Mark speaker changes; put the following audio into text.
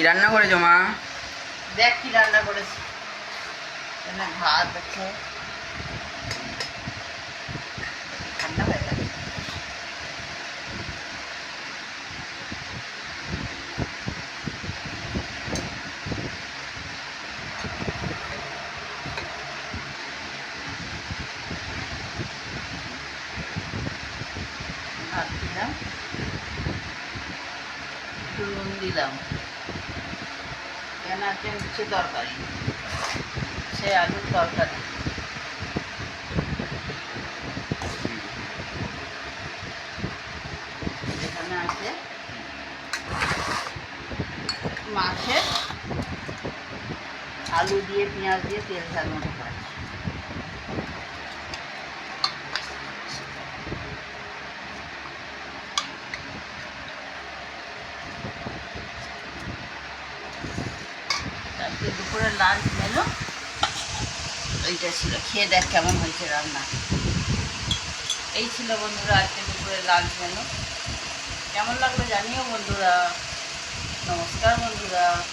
Speaker 1: কি রান্না করেছো মা?
Speaker 2: দেখ কি রান্না করেছি। এখানে ভাত আছে, ঠান্ডা হয়ে গেছে। ভাত দিলাম, একটু নুন দিলাম। এখানে আছে উচ্ছে তরকারি, সে আলুর তরকারি। এখানে আছে মাছের আলু দিয়ে পেঁয়াজ দিয়ে তেল ঝাল মতো করেছি। আজকে দুপুরের লাঞ্চ মেনু এইটা ছিল। খেয়ে দেখ কেমন হয়েছে রান্না। এই ছিল বন্ধুরা আজকে দুপুরের লাঞ্চ মেনু। কেমন লাগলো জানিও বন্ধুরা। নমস্কার বন্ধুরা।